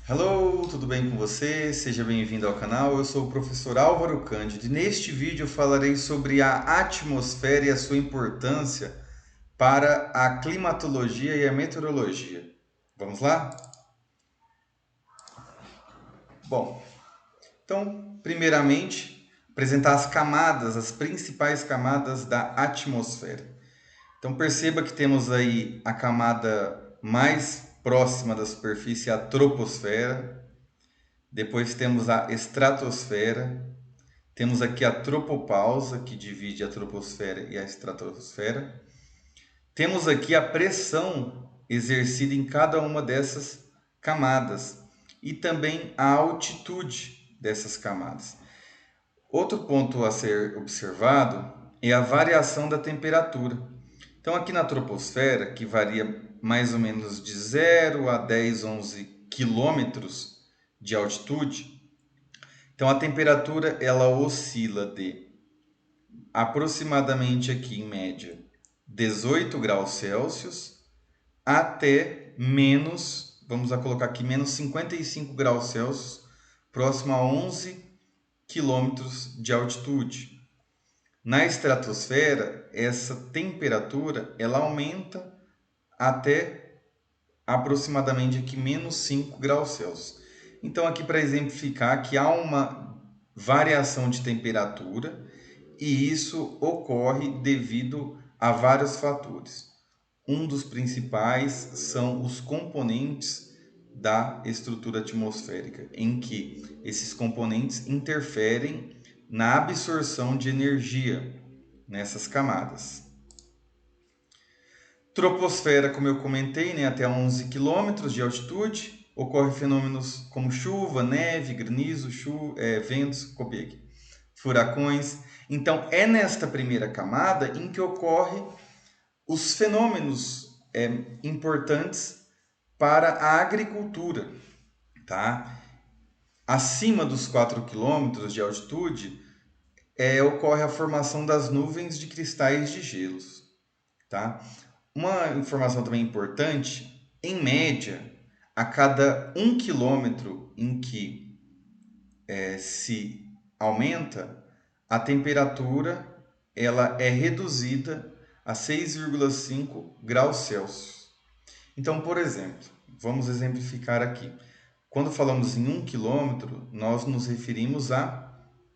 Hello, tudo bem com você? Seja bem-vindo ao canal. Eu sou o professor Álvaro Cândido e neste vídeo eu falarei sobre a atmosfera e a sua importância para a climatologia e a meteorologia. Vamos lá? Bom, então, primeiramente, apresentar as camadas, as principais camadas da atmosfera. Então, perceba que temos aí a camada mais próxima da superfície, a troposfera. Depois temos a estratosfera. Temos aqui a tropopausa, que divide a troposfera e a estratosfera. Temos aqui a pressão exercida em cada uma dessas camadas e também a altitude dessas camadas. Outro ponto a ser observado é a variação da temperatura. Então, aqui na troposfera, que varia mais ou menos de 0 a 10, 11 quilômetros de altitude, então a temperatura ela oscila de aproximadamente aqui em média 18 graus Celsius até menos, vamos colocar aqui menos 55 graus Celsius, próximo a 11 quilômetros de altitude. Na estratosfera, essa temperatura ela aumenta até aproximadamente aqui menos 5 graus Celsius. Então aqui para exemplificar que há uma variação de temperatura e isso ocorre devido a vários fatores. Um dos principais são os componentes da estrutura atmosférica, em que esses componentes interferem na absorção de energia nessas camadas. Troposfera, como eu comentei, né, até 11 quilômetros de altitude, ocorrem fenômenos como chuva, neve, granizo, ventos, Kopek, furacões. Então, é nesta primeira camada em que ocorrem os fenômenos importantes para a agricultura. Tá? Acima dos 4 quilômetros de altitude, ocorre a formação das nuvens de cristais de gelos. Tá? Uma informação também importante, em média, a cada 1 quilômetro em que se aumenta, a temperatura ela é reduzida a 6,5 graus Celsius. Então, por exemplo, vamos exemplificar aqui. Quando falamos em 1 quilômetro, nós nos referimos a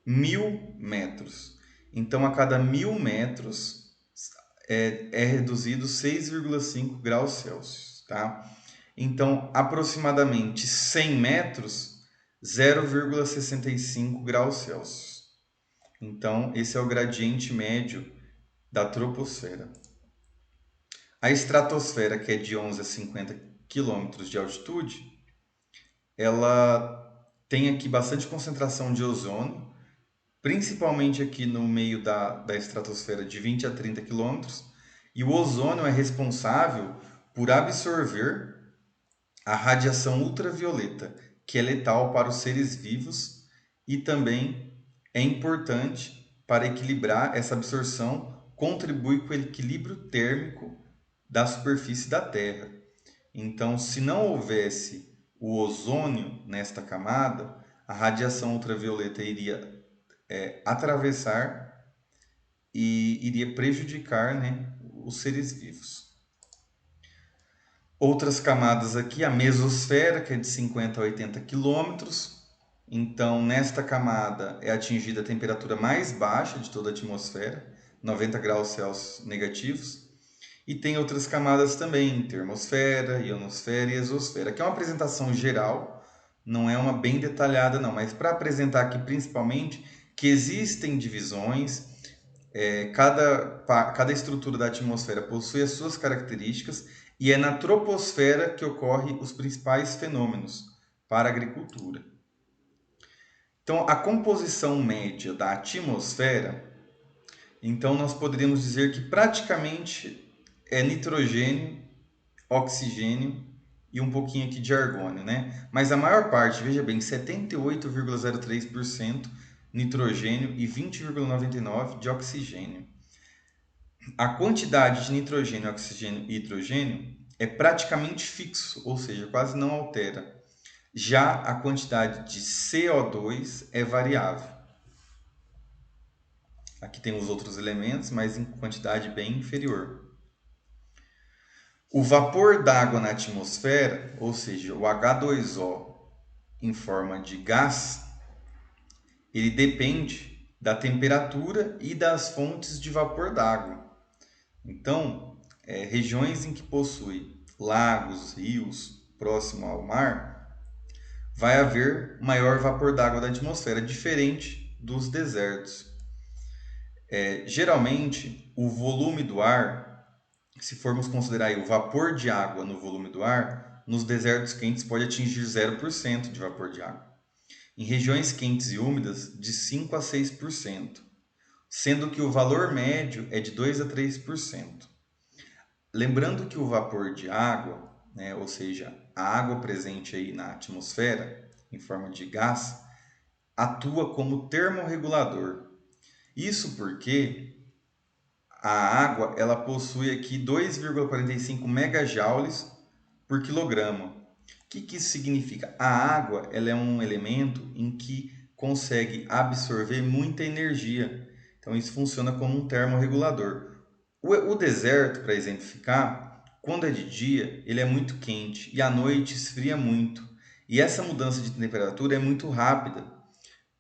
1.000 metros. Então, a cada 1.000 metros é reduzido 6,5 graus Celsius. Tá? Então, aproximadamente 100 metros, 0,65 graus Celsius. Então, esse é o gradiente médio da troposfera. A estratosfera, que é de 11 a 50 quilômetros de altitude, ela tem aqui bastante concentração de ozônio, principalmente aqui no meio da estratosfera de 20 a 30 quilômetros, e o ozônio é responsável por absorver a radiação ultravioleta, que é letal para os seres vivos e também é importante para equilibrar essa absorção, contribui com o equilíbrio térmico da superfície da Terra. Então, se não houvesse o ozônio nesta camada, a radiação ultravioleta iria atravessar e iria prejudicar, né, os seres vivos. Outras camadas aqui, a mesosfera, que é de 50 a 80 quilômetros. Então, nesta camada é atingida a temperatura mais baixa de toda a atmosfera, 90 graus Celsius negativos. E tem outras camadas também, termosfera, ionosfera e exosfera, que é uma apresentação geral, não é uma bem detalhada não, mas para apresentar aqui principalmente que existem divisões, cada estrutura da atmosfera possui as suas características e é na troposfera que ocorrem os principais fenômenos para a agricultura. Então, a composição média da atmosfera, então nós poderíamos dizer que praticamente é nitrogênio, oxigênio e um pouquinho aqui de argônio, né? Mas a maior parte, veja bem, 78,03% nitrogênio e 20,99% de oxigênio. A quantidade de nitrogênio, oxigênio e hidrogênio é praticamente fixo, ou seja, quase não altera. Já a quantidade de CO2 é variável. Aqui tem os outros elementos, mas em quantidade bem inferior. O vapor d'água na atmosfera, ou seja, o H2O em forma de gás, ele depende da temperatura e das fontes de vapor d'água. Então, regiões em que possui lagos, rios, próximo ao mar, vai haver maior vapor d'água da atmosfera, diferente dos desertos. Geralmente, o volume do ar, se formos considerar aí o vapor de água no volume do ar, nos desertos quentes pode atingir 0% de vapor de água. Em regiões quentes e úmidas, de 5 a 6%, sendo que o valor médio é de 2 a 3%. Lembrando que o vapor de água, né, ou seja, a água presente aí na atmosfera, em forma de gás, atua como termorregulador. Isso porque a água ela possui aqui 2,45 megajoules por quilograma. O que isso significa? A água ela é um elemento em que consegue absorver muita energia. Então isso funciona como um termorregulador. O deserto, para exemplificar, quando é de dia, ele é muito quente e à noite esfria muito. E essa mudança de temperatura é muito rápida.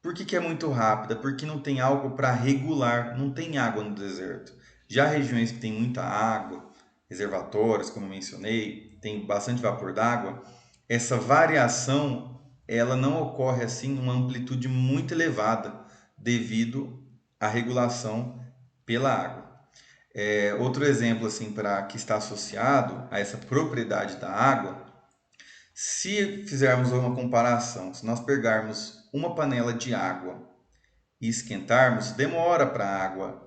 Por que é muito rápida? Porque não tem algo para regular, não tem água no deserto. Já regiões que tem muita água, reservatórios, como eu mencionei, tem bastante vapor d'água, essa variação ela não ocorre assim numa amplitude muito elevada devido à regulação pela água. Outro exemplo assim para que está associado a essa propriedade da água, se fizermos uma comparação, se nós pegarmos uma panela de água e esquentarmos, demora para a água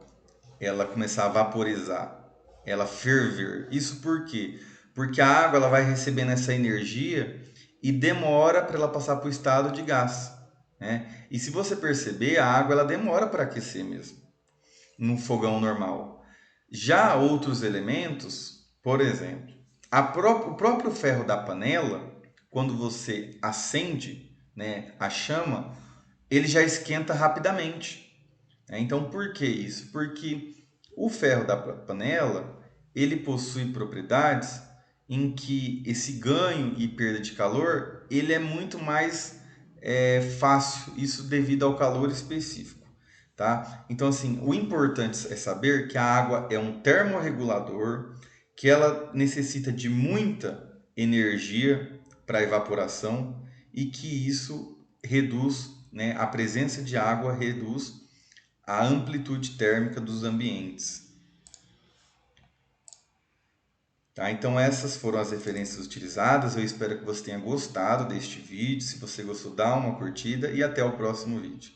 ela começar a vaporizar, ela ferver. Isso por quê? Porque a água ela vai recebendo essa energia e demora para ela passar para o estado de gás, né? E se você perceber, a água ela demora para aquecer mesmo, num fogão normal. Já outros elementos, por exemplo, o próprio ferro da panela, quando você acende, né, a chama, ele já esquenta rapidamente. Então, por que isso? Porque o ferro da panela, ele possui propriedades em que esse ganho e perda de calor, ele é muito mais fácil, isso devido ao calor específico, tá? Então, assim, o importante é saber que a água é um termorregulador, que ela necessita de muita energia para evaporação e que isso reduz, né, a presença de água reduz a amplitude térmica dos ambientes. Tá? Então essas foram as referências utilizadas. Eu espero que você tenha gostado deste vídeo. Se você gostou, dá uma curtida e até o próximo vídeo.